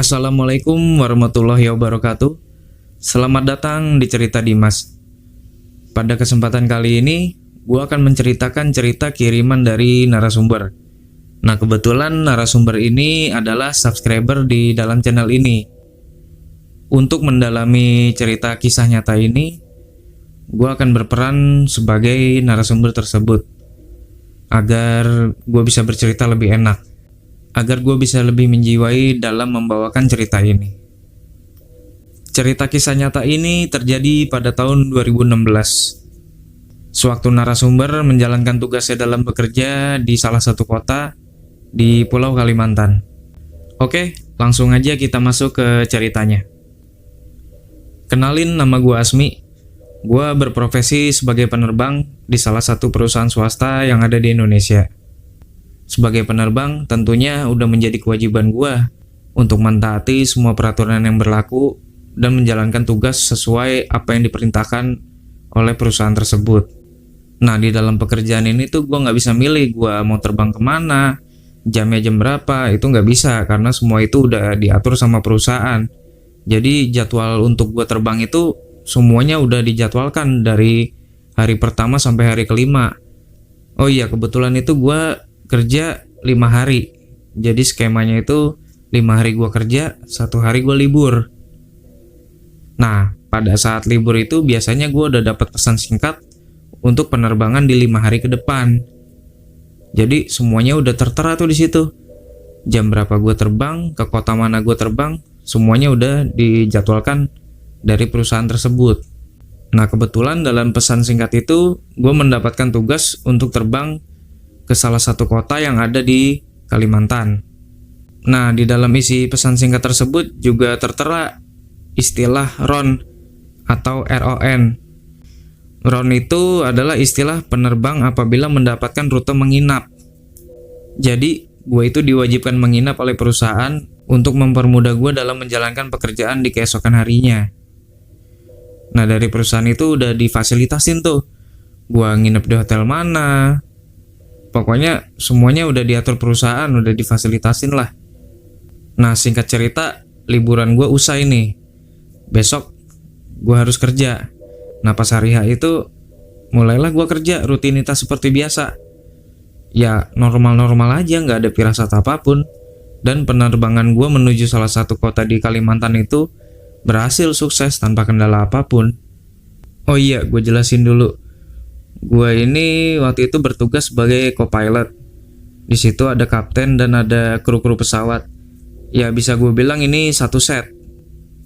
Assalamualaikum warahmatullahi wabarakatuh. Selamat datang di Cerita Dimas. Pada kesempatan kali ini, gue akan menceritakan cerita kiriman dari narasumber. Nah, kebetulan narasumber ini adalah subscriber di dalam channel ini. Untuk mendalami cerita kisah nyata ini, gue akan berperan sebagai narasumber tersebut agar gue bisa bercerita lebih enak, agar gue bisa lebih menjiwai dalam membawakan cerita ini. Cerita kisah nyata ini terjadi pada tahun 2016. Sewaktu narasumber menjalankan tugasnya dalam bekerja di salah satu kota di Pulau Kalimantan. Oke, langsung aja kita masuk ke ceritanya. Kenalin, nama gue Asmi. Gue berprofesi sebagai penerbang di salah satu perusahaan swasta yang ada di Indonesia. Sebagai penerbang, tentunya udah menjadi kewajiban gue untuk mentaati semua peraturan yang berlaku dan menjalankan tugas sesuai apa yang diperintahkan oleh perusahaan tersebut. Nah, di dalam pekerjaan ini tuh gue nggak bisa milih gue mau terbang kemana, jamnya jam berapa, itu nggak bisa karena semua itu udah diatur sama perusahaan. Jadi jadwal untuk gue terbang itu semuanya udah dijadwalkan dari hari pertama sampai hari kelima. Oh iya, kebetulan itu gue kerja 5 hari. Jadi skemanya itu 5 hari gue kerja, 1 hari gue libur. Nah, pada saat libur itu biasanya gue udah dapat pesan singkat untuk penerbangan di 5 hari ke depan. Jadi semuanya udah tertera tuh di situ. Jam berapa gue terbang, ke kota mana gue terbang, semuanya udah dijadwalkan dari perusahaan tersebut. Nah, kebetulan dalam pesan singkat itu gue mendapatkan tugas untuk terbang ke salah satu kota yang ada di Kalimantan. Nah, di dalam isi pesan singkat tersebut juga tertera istilah RON atau RON. RON itu adalah istilah penerbang apabila mendapatkan rute menginap. Jadi, gue itu diwajibkan menginap oleh perusahaan untuk mempermudah gue dalam menjalankan pekerjaan di keesokan harinya. Nah, dari perusahaan itu udah difasilitasin tuh. Gue nginep di hotel mana. Pokoknya semuanya udah diatur perusahaan, udah difasilitasin lah. Nah, singkat cerita, liburan gue usai nih. Besok gue harus kerja. Nah, pas hari H itu mulailah gue kerja rutinitas seperti biasa. Ya, normal-normal aja, nggak ada firasat apapun. Dan penerbangan gue menuju salah satu kota di Kalimantan itu berhasil sukses tanpa kendala apapun. Oh iya, gue jelasin dulu. Gue ini waktu itu bertugas sebagai co-pilot. Di situ ada kapten dan ada kru-kru pesawat. Ya, bisa gue bilang ini satu set.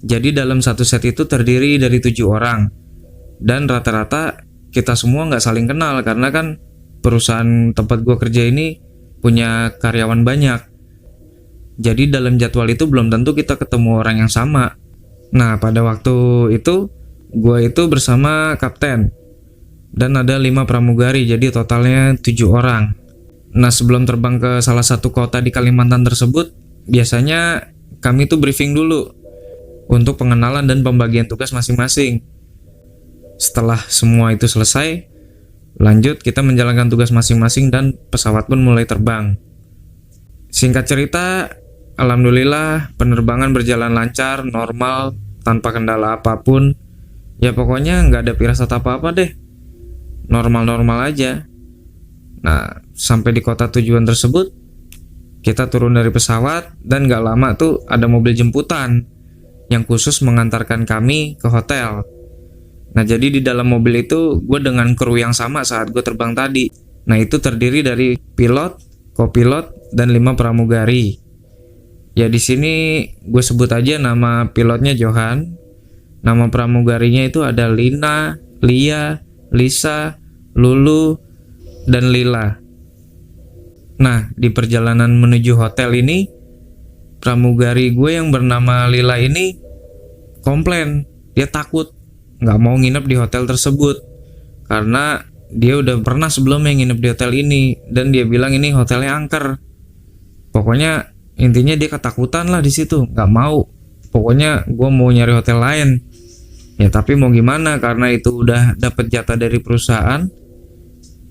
Jadi dalam satu set itu terdiri dari 7 orang. Dan rata-rata kita semua nggak saling kenal karena kan perusahaan tempat gue kerja ini punya karyawan banyak. Jadi dalam jadwal itu belum tentu kita ketemu orang yang sama. Nah, pada waktu itu gue itu bersama kapten. Dan ada 5 pramugari, jadi totalnya 7 orang. Nah, sebelum terbang ke salah satu kota di Kalimantan tersebut, biasanya kami tuh briefing dulu untuk pengenalan dan pembagian tugas masing-masing. Setelah semua itu selesai, lanjut kita menjalankan tugas masing-masing dan pesawat pun mulai terbang. Singkat cerita, alhamdulillah penerbangan berjalan lancar, normal, tanpa kendala apapun. Ya pokoknya nggak ada firasat apa-apa deh. Normal-normal aja. Nah, sampai di kota tujuan tersebut, kita turun dari pesawat dan gak lama tuh ada mobil jemputan yang khusus mengantarkan kami ke hotel. Nah, jadi di dalam mobil itu gue dengan kru yang sama saat gue terbang tadi. Nah, itu terdiri dari pilot, kopilot, dan 5 pramugari. Ya, di sini gue sebut aja nama pilotnya Johan. Nama pramugarinya itu ada Lina, Lia, Lisa, Lulu, dan Lila. Nah, di perjalanan menuju hotel ini, pramugari gue yang bernama Lila ini komplain. Dia takut nggak mau nginep di hotel tersebut karena dia udah pernah sebelumnya nginep di hotel ini dan dia bilang ini hotelnya angker. Pokoknya intinya dia ketakutan lah di situ, nggak mau. Pokoknya gue mau nyari hotel lain. Ya tapi mau gimana, karena itu udah dapat jatah dari perusahaan.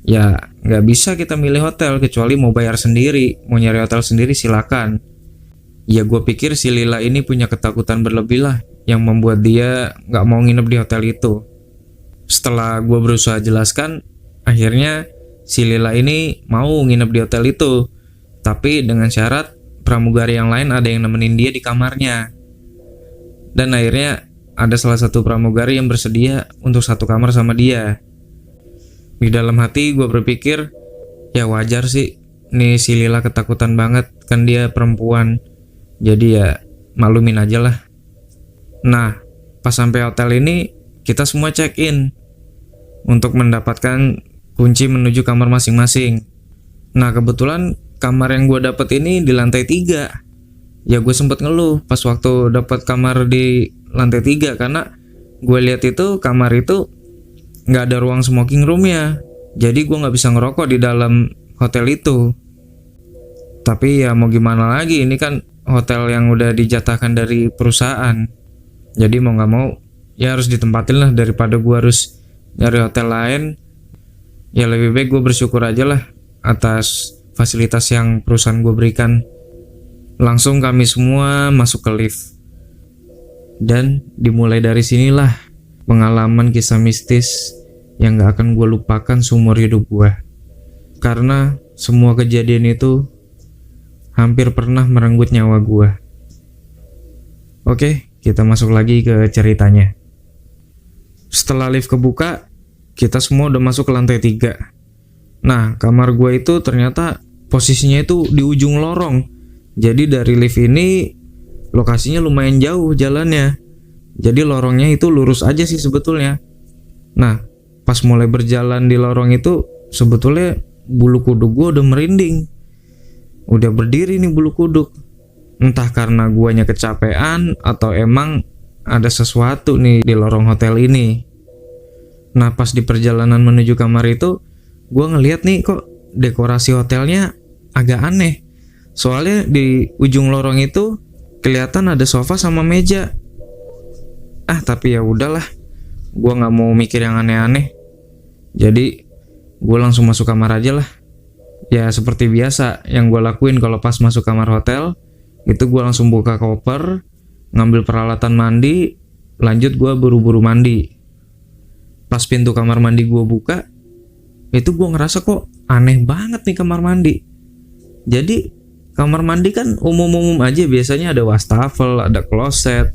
Ya nggak bisa kita milih hotel kecuali mau bayar sendiri. Mau nyari hotel sendiri silakan. Ya gue pikir si Lila ini punya ketakutan berlebih lah yang membuat dia gak mau nginep di hotel itu. Setelah gue berusaha jelaskan, akhirnya si Lila ini mau nginep di hotel itu, tapi dengan syarat pramugari yang lain ada yang nemenin dia di kamarnya. Dan akhirnya ada salah satu pramugari yang bersedia untuk satu kamar sama dia. Di dalam hati gue berpikir, ya wajar sih, nih si Lila ketakutan banget, kan dia perempuan. Jadi ya maklumin aja lah. Nah, pas sampai hotel ini kita semua check in untuk mendapatkan kunci menuju kamar masing-masing. Nah, kebetulan kamar yang gue dapet ini di lantai 3. Ya gue sempet ngeluh pas waktu dapat kamar di lantai 3 karena gue lihat itu kamar itu nggak ada ruang smoking room ya. Jadi gue nggak bisa ngerokok di dalam hotel itu. Tapi ya mau gimana lagi, ini kan hotel yang udah dijatahkan dari perusahaan. Jadi mau nggak mau ya harus ditempatin lah, daripada gue harus nyari hotel lain. Ya lebih baik gue bersyukur aja lah atas fasilitas yang perusahaan gue berikan. Langsung kami semua masuk ke lift. Dan dimulai dari sinilah pengalaman kisah mistis yang gak akan gue lupakan seumur hidup gue. Karena semua kejadian itu hampir pernah merenggut nyawa gue. Oke, kita masuk lagi ke ceritanya. Setelah lift kebuka, kita semua udah masuk ke lantai 3. Nah, kamar gue itu ternyata posisinya itu di ujung lorong. Jadi dari lift ini lokasinya lumayan jauh jalannya. Jadi lorongnya itu lurus aja sih sebetulnya. Nah, pas mulai berjalan di lorong itu sebetulnya bulu kuduk gue udah merinding. Udah berdiri nih bulu kuduk. Entah karena guanya kecapean atau emang ada sesuatu nih di lorong hotel ini. Nah, pas di perjalanan menuju kamar itu, gue ngeliat nih kok dekorasi hotelnya agak aneh. Soalnya di ujung lorong itu kelihatan ada sofa sama meja. Tapi ya udahlah, gue nggak mau mikir yang aneh-aneh. Jadi gue langsung masuk kamar aja lah. Ya seperti biasa yang gue lakuin kalau pas masuk kamar hotel, itu gue langsung buka koper, ngambil peralatan mandi, lanjut gue buru-buru mandi. Pas pintu kamar mandi gue buka, itu gue ngerasa kok aneh banget nih kamar mandi. Jadi kamar mandi kan umum-umum aja, biasanya ada wastafel, ada kloset,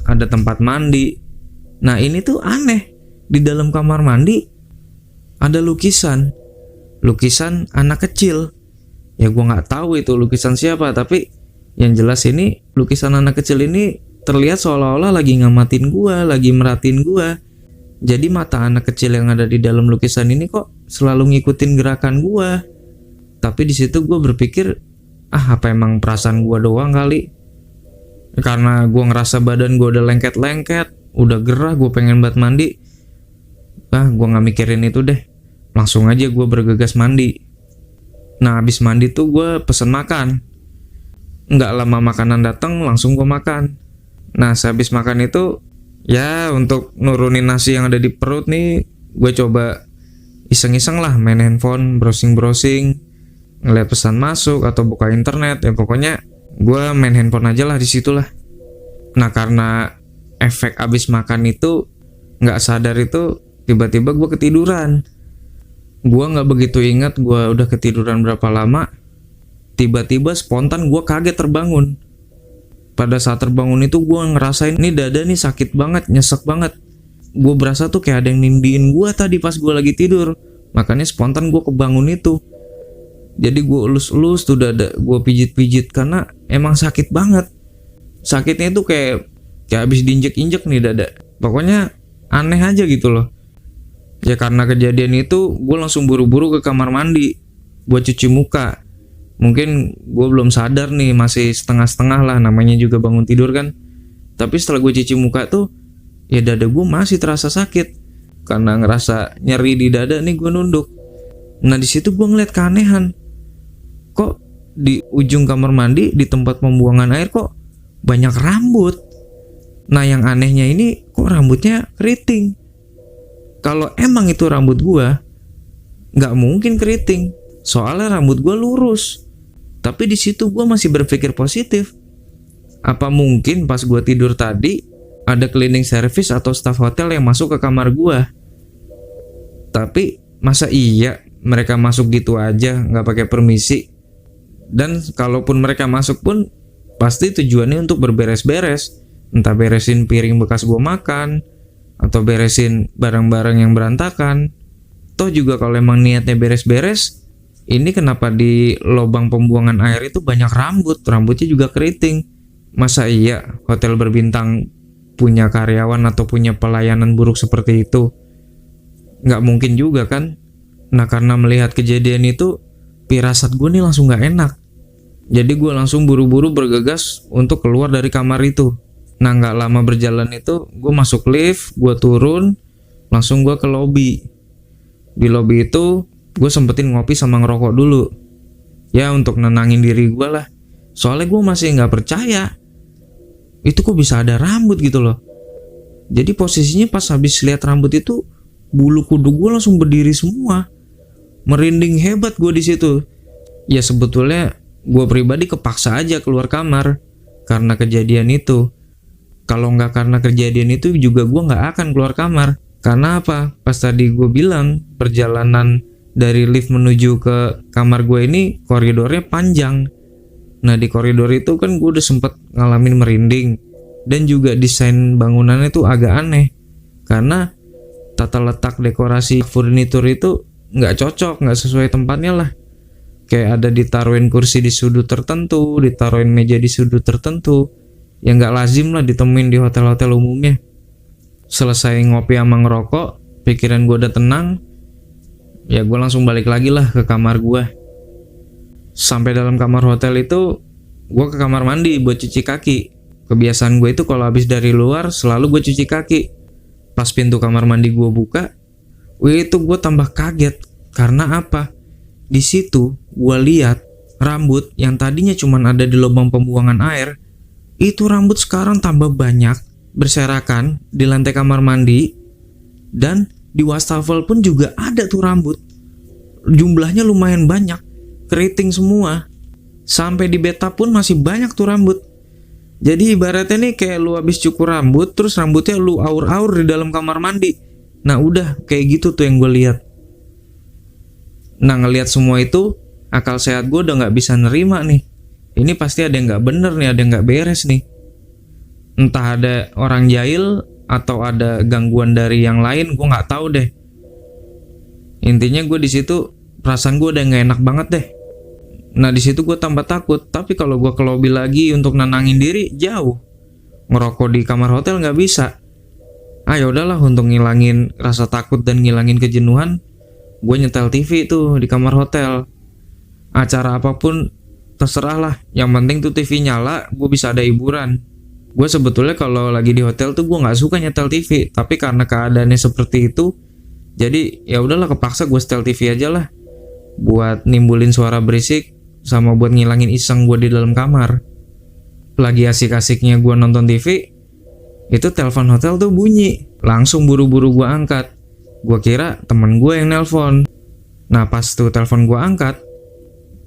ada tempat mandi. Nah ini tuh aneh, di dalam kamar mandi ada lukisan anak kecil. Ya gue nggak tahu itu lukisan siapa, tapi yang jelas ini lukisan anak kecil ini terlihat seolah-olah lagi ngamatin gue, lagi merhatiin gue. Jadi mata anak kecil yang ada di dalam lukisan ini kok selalu ngikutin gerakan gue. Tapi di situ gue berpikir, apa emang perasaan gue doang kali? Karena gue ngerasa badan gue udah lengket-lengket, udah gerah, gue pengen banget mandi. Gue nggak mikirin itu deh, langsung aja gue bergegas mandi. Nah habis mandi tuh gue pesen makan. Nggak lama makanan datang, langsung gue makan. Nah sehabis makan itu, ya untuk nurunin nasi yang ada di perut nih, gue coba iseng-iseng lah main handphone, browsing-browsing, ngeliat pesan masuk atau buka internet. Ya pokoknya gue main handphone aja lah di situ lah. Nah karena efek abis makan itu nggak sadar itu tiba-tiba gue ketiduran. Gue nggak begitu ingat gue udah ketiduran berapa lama. Tiba-tiba spontan gue kaget terbangun. Pada saat terbangun itu gue ngerasain nih dada nih sakit banget, nyesek banget. Gue berasa tuh kayak ada yang nindiin gue tadi pas gue lagi tidur. Makanya spontan gue kebangun itu. Jadi gue elus-elus tuh dada, gue pijit-pijit karena emang sakit banget. Sakitnya itu kayak habis diinjek-injek nih dada. Pokoknya aneh aja gitu loh. Ya karena kejadian itu gue langsung buru-buru ke kamar mandi buat cuci muka. Mungkin gue belum sadar nih, masih setengah-setengah lah, namanya juga bangun tidur kan. Tapi setelah gue cuci muka tuh, ya dada gue masih terasa sakit. Karena ngerasa nyeri di dada nih gue nunduk. Nah di situ gue ngeliat keanehan. Kok di ujung kamar mandi di tempat pembuangan air kok banyak rambut. Nah yang anehnya ini kok rambutnya keriting. Kalau emang itu rambut gua, nggak mungkin keriting. Soalnya rambut gua lurus. Tapi di situ gua masih berpikir positif. Apa mungkin pas gue tidur tadi ada cleaning service atau staff hotel yang masuk ke kamar gue? Tapi masa iya mereka masuk gitu aja nggak pakai permisi? Dan kalaupun mereka masuk pun pasti tujuannya untuk berberes-beres, entah beresin piring bekas gue makan atau beresin barang-barang yang berantakan. Toh juga kalau emang niatnya beres-beres, ini kenapa di lubang pembuangan air itu banyak rambutnya juga keriting? Masa iya hotel berbintang punya karyawan atau punya pelayanan buruk seperti itu? Nggak mungkin juga kan? Nah karena melihat kejadian itu, firasat gue nih langsung nggak enak. Jadi gue langsung buru-buru bergegas untuk keluar dari kamar itu. Nah nggak lama berjalan itu, gue masuk lift, gue turun, langsung gue ke lobby. Di lobby itu, gue sempetin ngopi sama ngerokok dulu. Ya untuk nenangin diri gue lah. Soalnya gue masih nggak percaya. Itu kok bisa ada rambut gitu loh. Jadi posisinya pas habis lihat rambut itu, bulu kuduk gue langsung berdiri semua. Merinding hebat gue di situ. Ya sebetulnya gue pribadi kepaksa aja keluar kamar karena kejadian itu. Kalau nggak karena kejadian itu juga gue nggak akan keluar kamar. Karena apa? Pas tadi gue bilang perjalanan dari lift menuju ke kamar gue ini koridornya panjang. Nah di koridor itu kan gue udah sempet ngalamin merinding. Dan juga desain bangunannya tuh agak aneh. Karena tata letak dekorasi furnitur itu nggak cocok, nggak sesuai tempatnya lah. Kayak ada ditaruhin kursi di sudut tertentu, ditaruhin meja di sudut tertentu. Ya nggak lazim lah ditemuin di hotel-hotel umumnya. Selesai ngopi sama ngerokok, pikiran gue udah tenang. Ya gue langsung balik lagi lah ke kamar gue. Sampai dalam kamar hotel itu, gue ke kamar mandi buat cuci kaki. Kebiasaan gue itu kalau habis dari luar selalu gue cuci kaki. Pas pintu kamar mandi gue buka, itu gue tambah kaget. Karena apa? Di situ gue lihat rambut yang tadinya cuma ada di lubang pembuangan air, itu rambut sekarang tambah banyak, berserakan di lantai kamar mandi, dan di wastafel pun juga ada tuh rambut. Jumlahnya lumayan banyak, keriting semua. Sampai di bathtub pun masih banyak tuh rambut. Jadi ibaratnya nih kayak lu habis cukur rambut, terus rambutnya lu aur-aur di dalam kamar mandi. Nah udah kayak gitu tuh yang gue lihat. Nah ngelihat semua itu, akal sehat gue udah nggak bisa nerima nih. Ini pasti ada yang nggak bener nih, ada yang nggak beres nih. Entah ada orang jahil atau ada gangguan dari yang lain, gue nggak tahu deh. Intinya gue di situ perasaan gue udah nggak enak banget deh. Nah di situ gue tambah takut. Tapi kalau gue ke lobby lagi untuk nenangin diri, jauh. Ngerokok di kamar hotel nggak bisa. Ya udahlah, untuk ngilangin rasa takut dan ngilangin kejenuhan, gue nyetel TV tuh di kamar hotel. Acara apapun terserah lah, yang penting tuh TV nyala, gue bisa ada hiburan. Gue sebetulnya kalau lagi di hotel tuh gue nggak suka nyetel TV, tapi karena keadaannya seperti itu, jadi ya udahlah kepaksa gue setel TV aja lah, buat nimbulin suara berisik sama buat ngilangin iseng gue di dalam kamar. Lagi asik-asiknya gue nonton TV, itu telepon hotel tuh bunyi. Langsung buru-buru gue angkat. Gue kira temen gue yang nelpon. Nah pas tuh telepon gue angkat,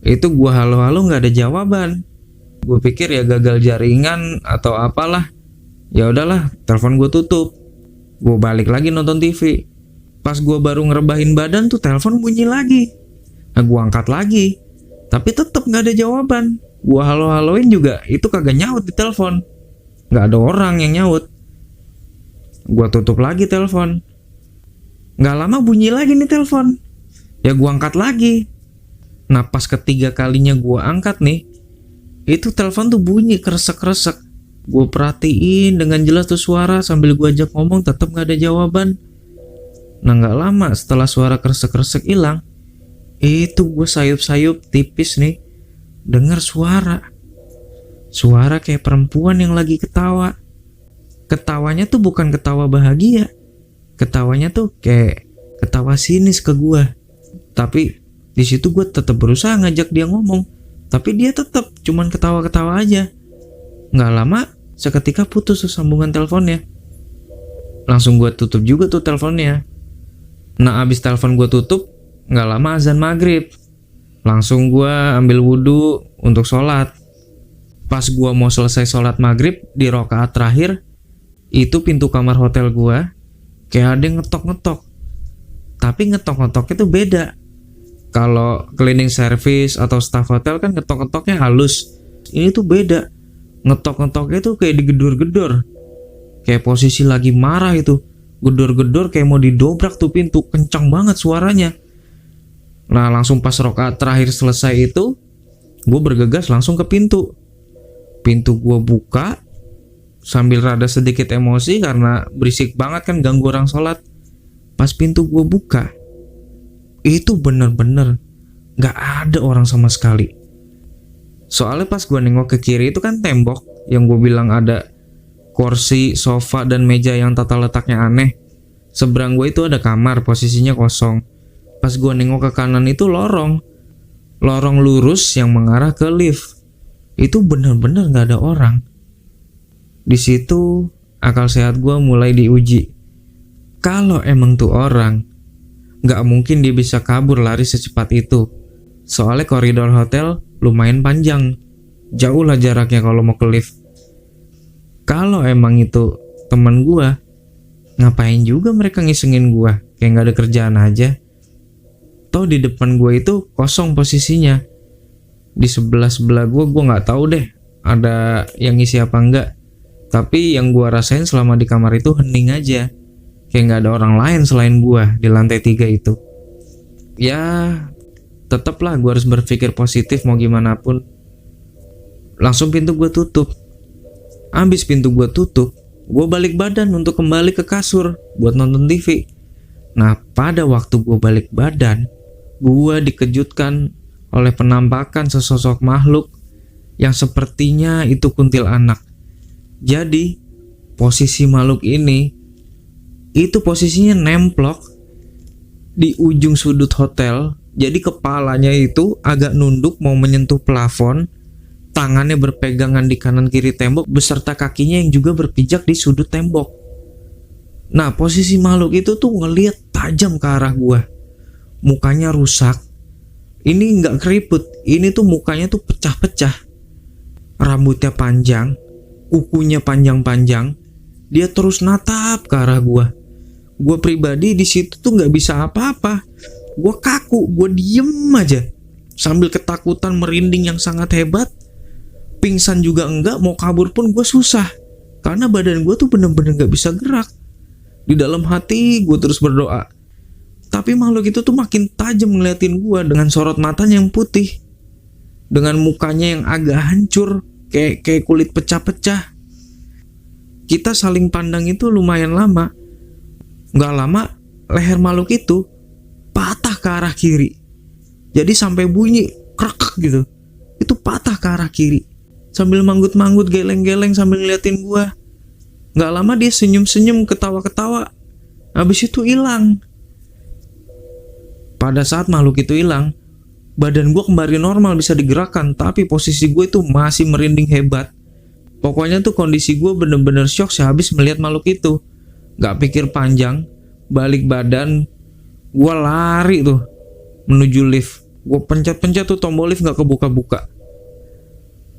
itu gue halo-halo nggak ada jawaban. Gue pikir ya gagal jaringan atau apalah. Ya udahlah, telepon gue tutup. Gue balik lagi nonton TV. Pas gue baru ngerebahin badan tuh telepon bunyi lagi. Nah gue angkat lagi, tapi tetap nggak ada jawaban. Gue halo-haloin juga, itu kagak nyaut di telepon. Nggak ada orang yang nyaut. Gue tutup lagi telepon. Nggak lama bunyi lagi nih telepon. Ya gue angkat lagi. Nah pas ketiga kalinya gue angkat nih, itu telepon tuh bunyi kresek-kresek. Gue perhatiin dengan jelas tuh suara, sambil gue ajak ngomong tetap nggak ada jawaban. Nah nggak lama setelah suara kresek-kresek hilang, itu gue sayup-sayup tipis nih, dengar suara kayak perempuan yang lagi ketawa. Ketawanya tuh bukan ketawa bahagia, ketawanya tuh kayak ketawa sinis ke gue. Tapi di situ gue tetap berusaha ngajak dia ngomong, tapi dia tetap cuman ketawa-ketawa aja. Nggak lama seketika putus tuh sambungan teleponnya. Langsung gue tutup juga tuh teleponnya. Nah abis telepon gue tutup, nggak lama azan maghrib. Langsung gue ambil wudhu untuk sholat. Pas gua mau selesai sholat maghrib di rakaat terakhir, itu pintu kamar hotel gua kayak ada yang ngetok-ngetok. Tapi ngetok-ngetoknya tuh beda. Kalau cleaning service atau staff hotel kan ngetok-ngetoknya halus. Ini tuh beda. Ngetok-ngetoknya tuh kayak digedor-gedor. Kayak posisi lagi marah itu. Gedor-gedor kayak mau didobrak tuh pintu. Kencang banget suaranya. Nah langsung pas rakaat terakhir selesai itu, gue bergegas langsung ke pintu. Pintu gue buka sambil rada sedikit emosi karena berisik banget kan, ganggu orang sholat. Pas pintu gue buka, itu bener-bener gak ada orang sama sekali. Soalnya pas gue nengok ke kiri itu kan tembok yang gue bilang ada kursi, sofa, dan meja yang tata letaknya aneh. Seberang gue itu ada kamar, posisinya kosong. Pas gue nengok ke kanan itu lorong lurus yang mengarah ke lift. Itu bener-bener gak ada orang. Di situ akal sehat gue mulai diuji. Kalau emang tuh orang, gak mungkin dia bisa kabur lari secepat itu. Soalnya koridor hotel lumayan panjang. Jauh lah jaraknya kalau mau ke lift. Kalau emang itu temen gue, ngapain juga mereka ngisengin gue? Kayak gak ada kerjaan aja. Toh di depan gue itu kosong posisinya. Di sebelah gue gak tahu deh ada yang ngisi apa enggak. Tapi yang gue rasain selama di kamar itu hening aja. Kayak gak ada orang lain selain gue di lantai 3 itu. Ya tetaplah gue harus berpikir positif mau gimana pun. Langsung pintu gue tutup. Abis pintu gue tutup, gue balik badan untuk kembali ke kasur buat nonton TV. Nah pada waktu gue balik badan, gue dikejutkan oleh penampakan sesosok makhluk yang sepertinya itu kuntilanak. Jadi posisi makhluk ini itu posisinya nemplok di ujung sudut hotel. Jadi kepalanya itu agak nunduk mau menyentuh plafon, tangannya berpegangan di kanan kiri tembok beserta kakinya yang juga berpijak di sudut tembok. Nah posisi makhluk itu tuh ngeliat tajam ke arah gua. Mukanya rusak. Ini nggak keriput, ini tuh mukanya tuh pecah-pecah. Rambutnya panjang, kukunya panjang-panjang. Dia terus natap ke arah gua. Gue pribadi di situ tuh nggak bisa apa-apa. Gue kaku, gue diem aja sambil ketakutan merinding yang sangat hebat. Pingsan juga enggak, mau kabur pun gue susah karena badan gue tuh bener-bener nggak bisa gerak. Di dalam hati gue terus berdoa. Tapi makhluk itu tuh makin tajam ngeliatin gue dengan sorot matanya yang putih, dengan mukanya yang agak hancur, kayak kulit pecah-pecah. Kita saling pandang itu lumayan lama. Gak lama leher makhluk itu patah ke arah kiri. Jadi sampai bunyi krek gitu. Itu patah ke arah kiri. Sambil manggut-manggut geleng-geleng sambil ngeliatin gua. Gak lama dia senyum-senyum ketawa-ketawa. Habis itu hilang. Pada saat makhluk itu hilang, badan gua kembali normal bisa digerakkan. Tapi posisi gue itu masih merinding hebat. Pokoknya tuh kondisi gue bener-bener syok sehabis melihat makhluk itu. Gak pikir panjang, balik badan, gue lari tuh menuju lift. Gue pencet-pencet tuh tombol lift gak kebuka-buka.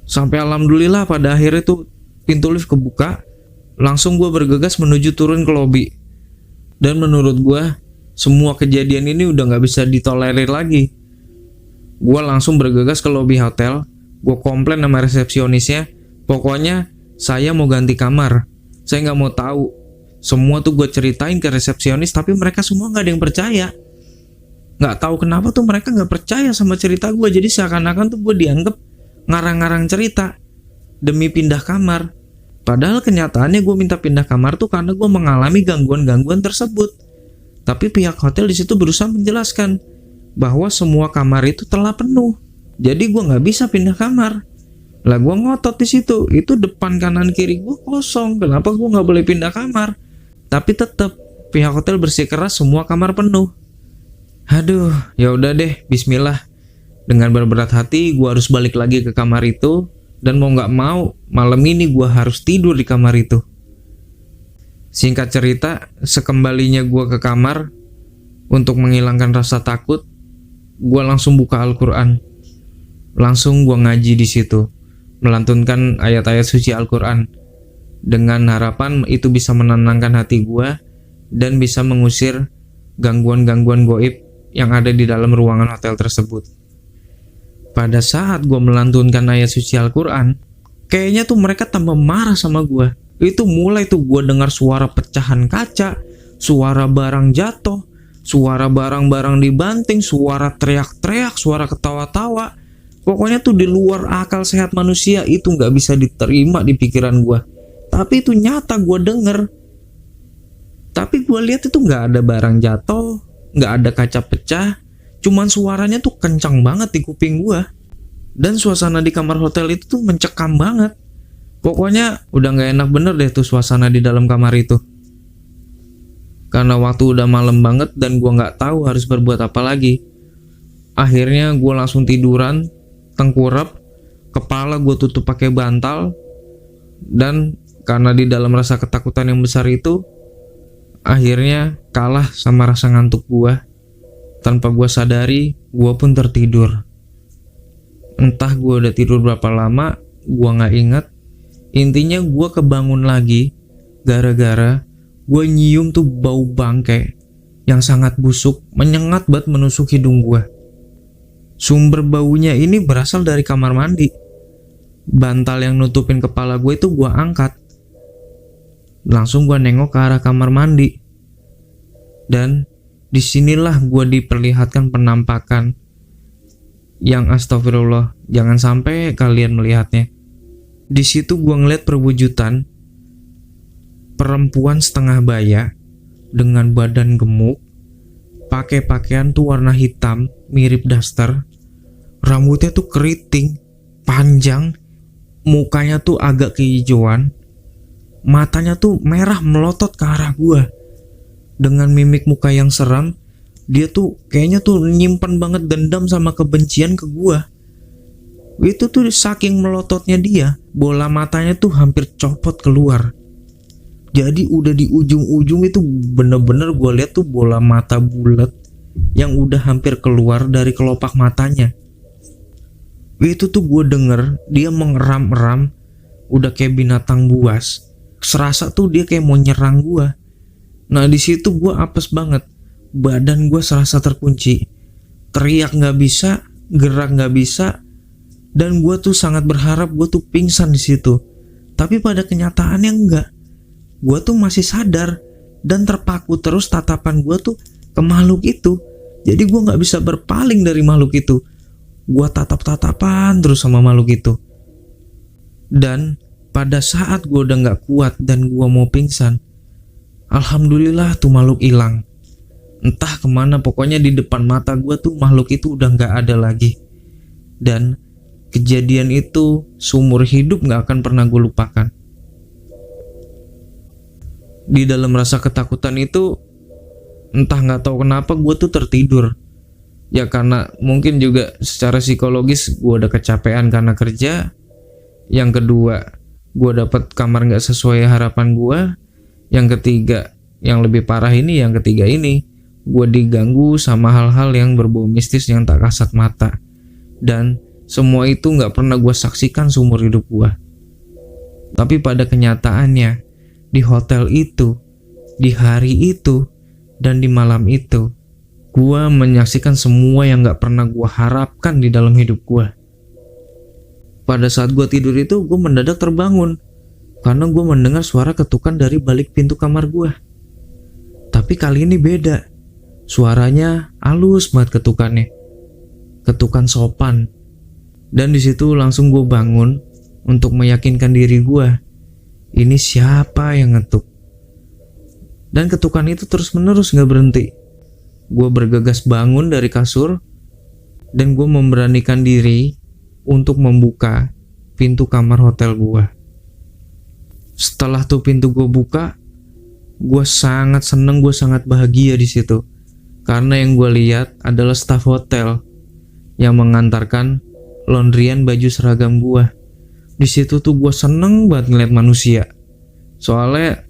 Sampai alhamdulillah pada akhirnya tuh pintu lift kebuka. Langsung gue bergegas menuju turun ke lobi. Dan menurut gue, semua kejadian ini udah gak bisa ditolerir lagi. Gue langsung bergegas ke lobi hotel. Gue komplain sama resepsionisnya. Pokoknya saya mau ganti kamar. Saya gak mau tahu. Semua tuh gue ceritain ke resepsionis, tapi mereka semua gak ada yang percaya. Gak tahu kenapa tuh mereka gak percaya sama cerita gue. Jadi seakan-akan tuh gue dianggap ngarang-ngarang cerita demi pindah kamar. Padahal kenyataannya gue minta pindah kamar tuh karena gue mengalami gangguan-gangguan tersebut. Tapi pihak hotel di situ berusaha menjelaskan bahwa semua kamar itu telah penuh. Jadi gue gak bisa pindah kamar. Lah gue ngotot di situ. Itu depan kanan kiri gue kosong. Kenapa gue gak boleh pindah kamar? Tapi tetap pihak hotel bersikeras semua kamar penuh. Aduh, ya udah deh, bismillah. Dengan berberat hati, gue harus balik lagi ke kamar itu. Dan mau nggak mau, malam ini gue harus tidur di kamar itu. Singkat cerita, sekembalinya gue ke kamar untuk menghilangkan rasa takut, gue langsung buka Al-Quran. Langsung gue ngaji di situ. melantunkan ayat-ayat suci Al-Quran dengan harapan itu bisa menenangkan hati gue dan bisa mengusir gangguan-gangguan goib yang ada di dalam ruangan hotel tersebut. Pada saat gue melantunkan ayat suci Al-Quran, kayaknya tuh mereka tambah marah sama gue. Itu mulai tuh gue dengar suara pecahan kaca, suara barang jatuh, suara barang-barang dibanting, suara teriak-teriak, suara ketawa-tawa. Pokoknya tuh di luar akal sehat manusia, itu nggak bisa diterima di pikiran gue. Tapi itu nyata gue denger. Tapi gue lihat itu nggak ada barang jatuh, nggak ada kaca pecah, cuman suaranya tuh kencang banget di kuping gue. Dan suasana di kamar hotel itu tuh mencekam banget. Pokoknya udah nggak enak bener deh tuh suasana di dalam kamar itu. Karena waktu udah malam banget dan gue nggak tahu harus berbuat apa lagi. Akhirnya gue langsung tiduran, tengkurap, kepala gue tutup pakai bantal. Dan karena di dalam rasa ketakutan yang besar itu, akhirnya kalah sama rasa ngantuk gue. Tanpa gue sadari, gue pun tertidur. Entah gue udah tidur berapa lama, gue nggak ingat. Intinya gue kebangun lagi gara-gara gue nyium tuh bau bangkai yang sangat busuk, menyengat banget menusuk hidung gue. Sumber baunya ini berasal dari kamar mandi. Bantal yang nutupin kepala gue itu gue angkat. Langsung gue nengok ke arah kamar mandi. Dan disinilah gue diperlihatkan penampakan yang astagfirullah, jangan sampai kalian melihatnya. Di situ gue ngeliat perwujudan perempuan setengah baya dengan badan gemuk, pakai pakaian tuh warna hitam mirip daster, rambutnya tuh keriting, panjang, mukanya tuh agak kehijauan, matanya tuh merah melotot ke arah gue. Dengan mimik muka yang seram, dia tuh kayaknya tuh nyimpan banget dendam sama kebencian ke gue. Itu tuh saking melototnya dia, bola matanya tuh hampir copot keluar. Jadi udah di ujung-ujung itu bener-bener gue lihat tuh bola mata bulat yang udah hampir keluar dari kelopak matanya. Itu tuh gue denger dia mengeram-eram, udah kayak binatang buas. Serasa tuh dia kayak mau nyerang gue. Nah di situ gue apes banget, badan gue serasa terkunci, teriak nggak bisa, gerak nggak bisa. Dan gue tuh sangat berharap gue tuh pingsan di situ. Tapi pada kenyataannya enggak. Gue tuh masih sadar dan terpaku terus tatapan gue tuh ke makhluk itu. Jadi gue nggak bisa berpaling dari makhluk itu. Gue tatap-tatapan terus sama makhluk itu. Dan pada saat gue udah nggak kuat dan gue mau pingsan, alhamdulillah tuh makhluk hilang. Entah kemana, pokoknya di depan mata gue tuh makhluk itu udah nggak ada lagi. Dan kejadian itu seumur hidup gak akan pernah gue lupakan. Di dalam rasa ketakutan itu, entah gak tahu kenapa gue tuh tertidur. Ya karena mungkin juga secara psikologis gue udah kecapean karena kerja. Yang kedua, gue dapet kamar gak sesuai harapan gue. Yang ketiga, yang lebih parah ini, yang ketiga ini, gue diganggu sama hal-hal yang berbau mistis yang tak kasat mata. Dan semua itu gak pernah gue saksikan seumur hidup gue. Tapi pada kenyataannya, di hotel itu, di hari itu, dan di malam itu, gue menyaksikan semua yang gak pernah gue harapkan di dalam hidup gue. Pada saat gue tidur itu, gue mendadak terbangun karena gue mendengar suara ketukan dari balik pintu kamar gue. Tapi kali ini beda. Suaranya halus banget ketukannya. Ketukan sopan. Dan di situ langsung gue bangun untuk meyakinkan diri gue, ini siapa yang ngetuk. Dan ketukan itu terus menerus gak berhenti. Gue bergegas bangun dari kasur dan gue memberanikan diri untuk membuka pintu kamar hotel gue. Setelah tuh pintu gue buka, gue sangat seneng, gue sangat bahagia di situ. Karena yang gue lihat adalah staf hotel yang mengantarkan laundryan baju seragam gua. Di situ tuh gue seneng banget ngeliat manusia. Soalnya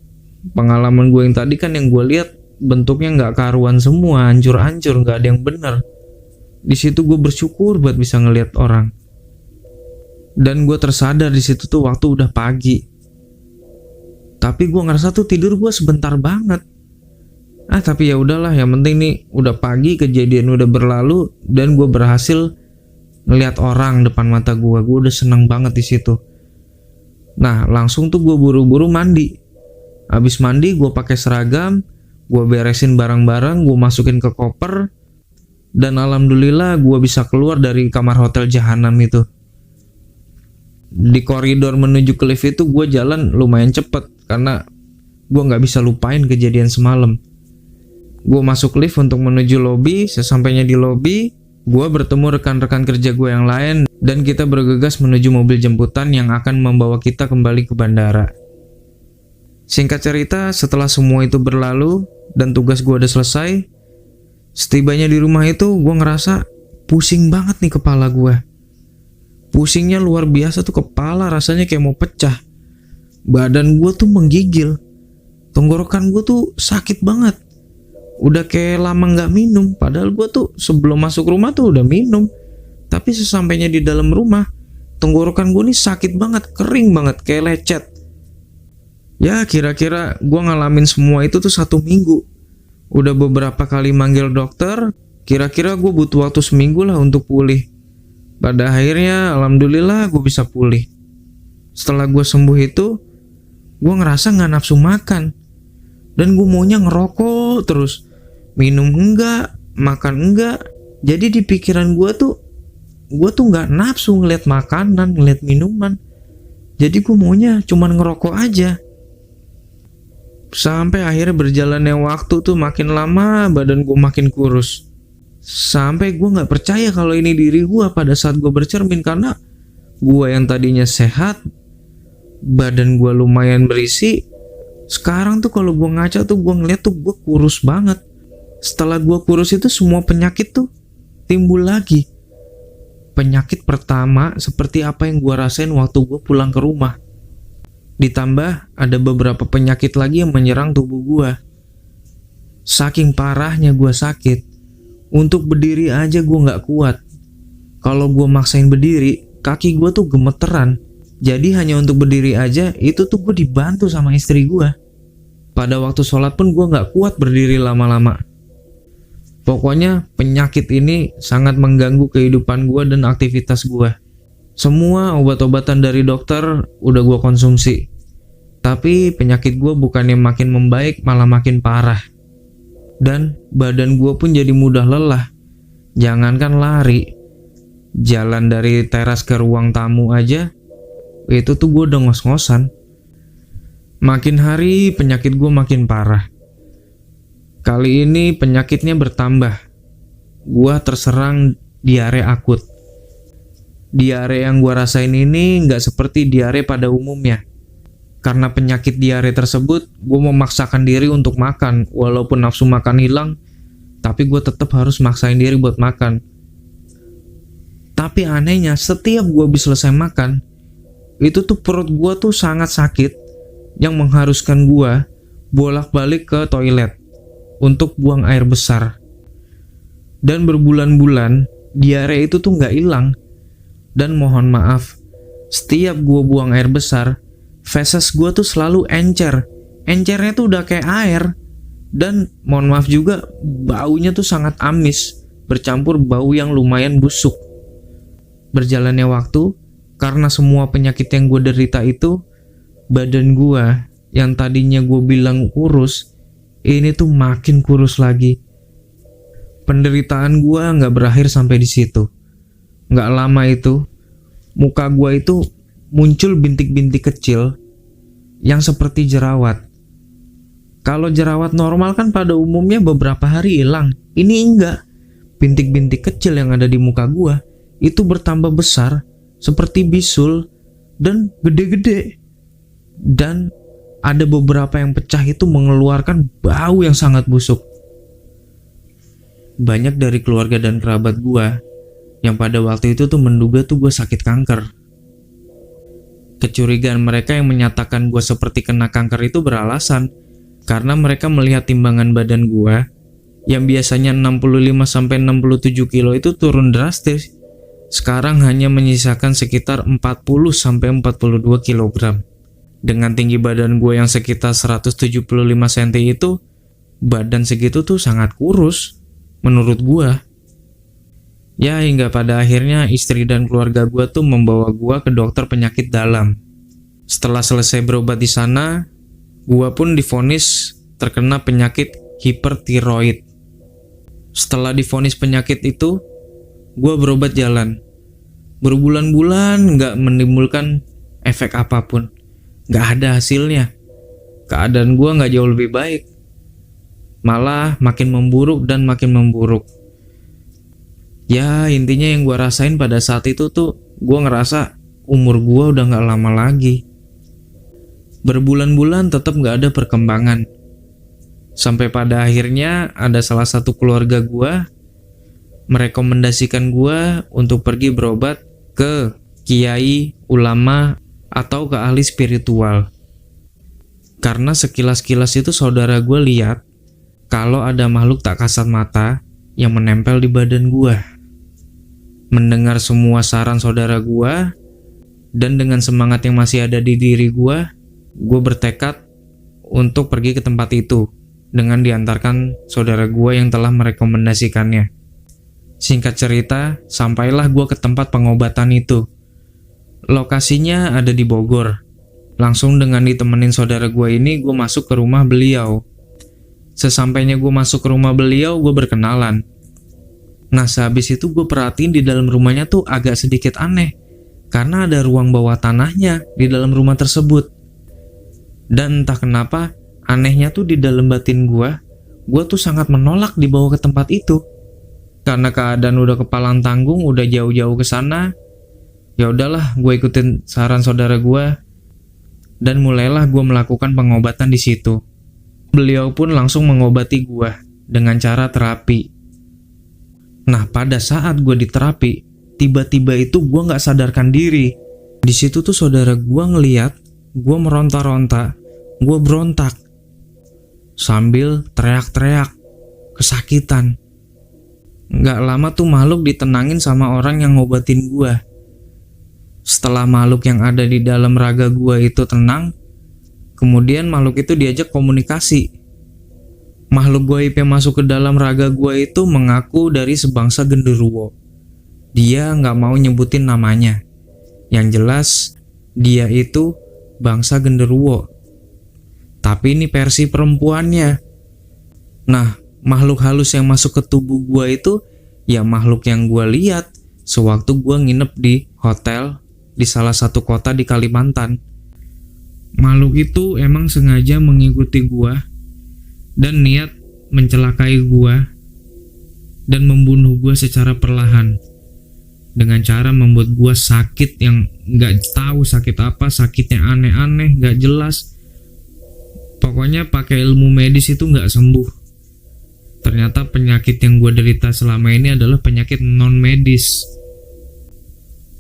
pengalaman gue yang tadi kan yang gue lihat bentuknya nggak karuan semua, hancur-hancur, nggak ada yang bener. Di situ gue bersyukur buat bisa ngeliat orang. Dan gue tersadar di situ tuh waktu udah pagi. Tapi gue ngerasa tuh tidur gue sebentar banget. Tapi ya udahlah, yang penting nih udah pagi, kejadian udah berlalu dan gue berhasil ngeliat orang depan mata gue. Gue udah seneng banget di situ. Nah, langsung tuh gue buru-buru mandi. Abis mandi gue pakai seragam, gue beresin barang-barang, gue masukin ke koper, dan alhamdulillah gue bisa keluar dari kamar hotel jahanam itu. Di koridor menuju ke lift itu gue jalan lumayan cepet karena gue nggak bisa lupain kejadian semalam. Gue masuk lift untuk menuju lobi. Sesampainya di lobi, gue bertemu rekan-rekan kerja gue yang lain dan kita bergegas menuju mobil jemputan yang akan membawa kita kembali ke bandara. Singkat cerita, setelah semua itu berlalu dan tugas gue udah selesai, setibanya di rumah itu gue ngerasa pusing banget nih kepala gue. Pusingnya luar biasa tuh, kepala rasanya kayak mau pecah. Badan gue tuh menggigil. Tenggorokan gue tuh sakit banget. Udah kayak lama gak minum. Padahal gue tuh sebelum masuk rumah tuh udah minum. Tapi sesampainya di dalam rumah, tenggorokan gue nih sakit banget, kering banget, kayak lecet. Ya kira-kira gue ngalamin semua itu tuh 1 minggu. Udah beberapa kali manggil dokter. Kira-kira gue butuh waktu seminggu lah untuk pulih. Pada akhirnya alhamdulillah gue bisa pulih. Setelah gue sembuh itu, gue ngerasa gak nafsu makan. Dan gue maunya ngerokok terus. Minum enggak, makan enggak. Jadi di pikiran gue tuh gak nafsu ngeliat makanan, ngeliat minuman. Jadi gue maunya cuman ngerokok aja. Sampai akhirnya berjalannya waktu tuh makin lama badan gue makin kurus. Sampai gue gak percaya kalau ini diri gue pada saat gue bercermin. Karena gue yang tadinya sehat, badan gue lumayan berisi, sekarang tuh kalau gue ngaca tuh gue ngeliat tuh gue kurus banget. Setelah gue kurus itu semua penyakit tuh timbul lagi. Penyakit pertama seperti apa yang gue rasain waktu gue pulang ke rumah. Ditambah ada beberapa penyakit lagi yang menyerang tubuh gue. Saking parahnya gue sakit, untuk berdiri aja gue gak kuat. Kalau gue maksain berdiri, kaki gue tuh gemeteran. Jadi hanya untuk berdiri aja, itu tuh gue dibantu sama istri gue. Pada waktu sholat pun gue gak kuat berdiri lama-lama. Pokoknya penyakit ini sangat mengganggu kehidupan gue dan aktivitas gue. Semua obat-obatan dari dokter udah gue konsumsi. Tapi penyakit gue bukannya makin membaik, malah makin parah. Dan badan gue pun jadi mudah lelah. Jangankan lari, jalan dari teras ke ruang tamu aja, itu tuh gue udah ngos-ngosan. Makin hari penyakit gue makin parah. Kali ini penyakitnya bertambah. Gue terserang diare akut. Diare yang gue rasain ini gak seperti diare pada umumnya. Karena penyakit diare tersebut, gue memaksakan diri untuk makan. Walaupun nafsu makan hilang, tapi gue tetap harus maksain diri buat makan. Tapi anehnya, setiap gue habis selesai makan, itu tuh perut gue tuh sangat sakit, yang mengharuskan gue bolak-balik ke toilet untuk buang air besar. Dan berbulan-bulan, diare itu tuh gak hilang. Dan mohon maaf, setiap gue buang air besar, feses gue tuh selalu encer. Encernya tuh udah kayak air. Dan mohon maaf juga, baunya tuh sangat amis, bercampur bau yang lumayan busuk. Berjalannya waktu, karena semua penyakit yang gue derita itu, badan gue yang tadinya gue bilang kurus, ini tuh makin kurus lagi. Penderitaan gue gak berakhir sampai di situ. Gak lama itu, muka gue itu muncul bintik-bintik kecil yang seperti jerawat. Kalau jerawat normal kan pada umumnya beberapa hari hilang. Ini enggak. Bintik-bintik kecil yang ada di muka gua itu bertambah besar seperti bisul dan gede-gede. Dan ada beberapa yang pecah itu mengeluarkan bau yang sangat busuk. Banyak dari keluarga dan kerabat gua yang pada waktu itu tuh menduga tuh gua sakit kanker. Kecurigaan mereka yang menyatakan gue seperti kena kanker itu beralasan karena mereka melihat timbangan badan gue yang biasanya 65-67 kilo itu turun drastis sekarang hanya menyisakan sekitar 40-42 kg. Dengan tinggi badan gue yang sekitar 175 cm itu, badan segitu tuh sangat kurus menurut gue. Ya, hingga pada akhirnya istri dan keluarga gue tuh membawa gue ke dokter penyakit dalam. Setelah selesai berobat di sana, gue pun divonis terkena penyakit hipertiroid. Setelah divonis penyakit itu, gue berobat jalan. Berbulan-bulan nggak menimbulkan efek apapun. Nggak ada hasilnya. Keadaan gue nggak jauh lebih baik. Malah makin memburuk dan makin memburuk. Ya, intinya yang gue rasain pada saat itu tuh, gue ngerasa umur gue udah gak lama lagi. Berbulan-bulan tetap gak ada perkembangan. Sampai pada akhirnya ada salah satu keluarga gue merekomendasikan gue untuk pergi berobat ke kiai, ulama, atau ke ahli spiritual. Karena sekilas-kilas itu saudara gue lihat kalau ada makhluk tak kasat mata yang menempel di badan gue. Mendengar semua saran saudara gue, dan dengan semangat yang masih ada di diri gue bertekad untuk pergi ke tempat itu dengan diantarkan saudara gue yang telah merekomendasikannya. Singkat cerita, sampailah gue ke tempat pengobatan itu. Lokasinya ada di Bogor. Langsung dengan ditemenin saudara gue ini, gue masuk ke rumah beliau. Sesampainya gue masuk ke rumah beliau, gue berkenalan. Nah, sehabis itu gue perhatiin di dalam rumahnya tuh agak sedikit aneh, karena ada ruang bawah tanahnya di dalam rumah tersebut. Dan entah kenapa, anehnya tuh di dalam batin gue tuh sangat menolak dibawa ke tempat itu. Karena keadaan udah kepalang tanggung, udah jauh-jauh ke sana, ya udahlah, gue ikutin saran saudara gue, dan mulailah gue melakukan pengobatan di situ. Beliau pun langsung mengobati gue dengan cara terapi. Nah, pada saat gue diterapi, tiba-tiba itu gue nggak sadarkan diri. Di situ tuh saudara gue ngeliat gue meronta-ronta, gue berontak sambil teriak-teriak, kesakitan. Nggak lama tuh makhluk ditenangin sama orang yang ngobatin gue. Setelah makhluk yang ada di dalam raga gue itu tenang, kemudian makhluk itu diajak komunikasi. Makhluk gaib yang masuk ke dalam raga gue itu mengaku dari sebangsa genderuwo. Dia nggak mau nyebutin namanya. Yang jelas, dia itu bangsa genderuwo. Tapi ini versi perempuannya. Nah, makhluk halus yang masuk ke tubuh gue itu, ya makhluk yang gue lihat sewaktu gue nginep di hotel di salah satu kota di Kalimantan. Makhluk itu emang sengaja mengikuti gue dan niat mencelakai gua dan membunuh gua secara perlahan dengan cara membuat gua sakit yang nggak tahu sakit apa, sakitnya aneh-aneh, nggak jelas. Pokoknya pakai ilmu medis itu nggak sembuh. Ternyata penyakit yang gua derita selama ini adalah penyakit non medis.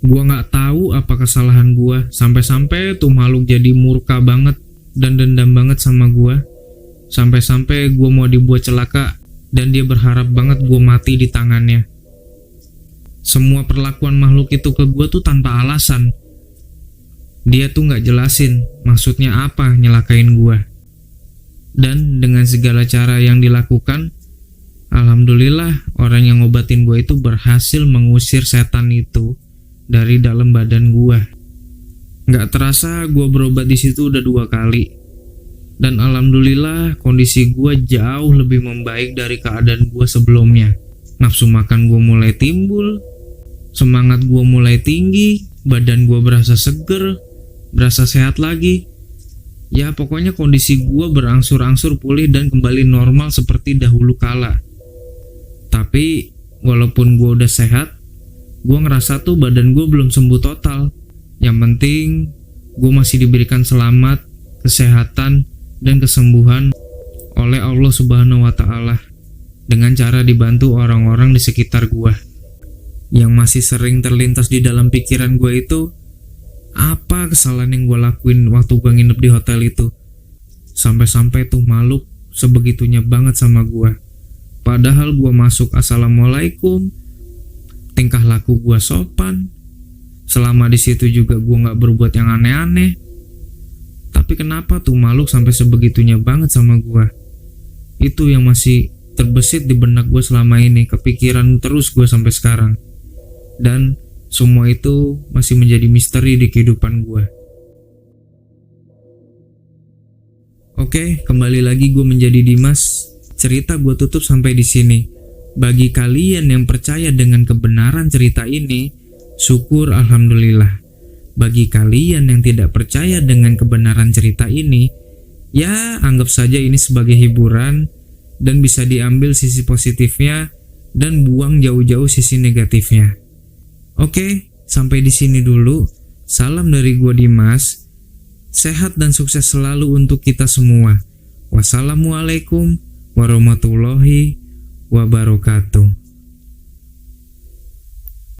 Gua nggak tahu apa kesalahan gua sampai-sampai tuh makhluk jadi murka banget dan dendam banget sama gua. Sampai-sampai gue mau dibuat celaka dan dia berharap banget gue mati di tangannya. Semua perlakuan makhluk itu ke gue tuh tanpa alasan. Dia tuh gak jelasin maksudnya apa nyelakain gue. Dan dengan segala cara yang dilakukan, alhamdulillah orang yang ngobatin gue itu berhasil mengusir setan itu dari dalam badan gue. Gak terasa gue berobat di situ udah 2 kali. Dan alhamdulillah kondisi gue jauh lebih membaik dari keadaan gue sebelumnya. Nafsu makan gue mulai timbul, semangat gue mulai tinggi, badan gue berasa seger, berasa sehat lagi. Ya pokoknya kondisi gue berangsur-angsur pulih dan kembali normal seperti dahulu kala. Tapi walaupun gue udah sehat, gue ngerasa tuh badan gue belum sembuh total. Yang penting gue masih diberikan selamat, kesehatan, dan kesembuhan oleh Allah Subhanahu wa Ta'ala dengan cara dibantu orang-orang di sekitar gua. Yang masih sering terlintas di dalam pikiran gua itu, apa kesalahan yang gua lakuin waktu gua nginep di hotel itu, sampai-sampai tuh makhluk sebegitunya banget sama gua. Padahal gua masuk assalamualaikum, tingkah laku gue sopan. Selama di situ juga gue nggak berbuat yang aneh-aneh. Tapi kenapa tuh makhluk sampai sebegitunya banget sama gue? Itu yang masih terbesit di benak gue selama ini, kepikiran terus gue sampai sekarang. Dan semua itu masih menjadi misteri di kehidupan gue. Oke, kembali lagi gue menjadi Dimas. Cerita gue tutup sampai di sini. Bagi kalian yang percaya dengan kebenaran cerita ini, syukur alhamdulillah. Bagi kalian yang tidak percaya dengan kebenaran cerita ini, ya anggap saja ini sebagai hiburan dan bisa diambil sisi positifnya dan buang jauh-jauh sisi negatifnya. Oke, sampai di sini dulu. Salam dari gua Dimas. Sehat dan sukses selalu untuk kita semua. Wassalamualaikum warahmatullahi wabarakatuh.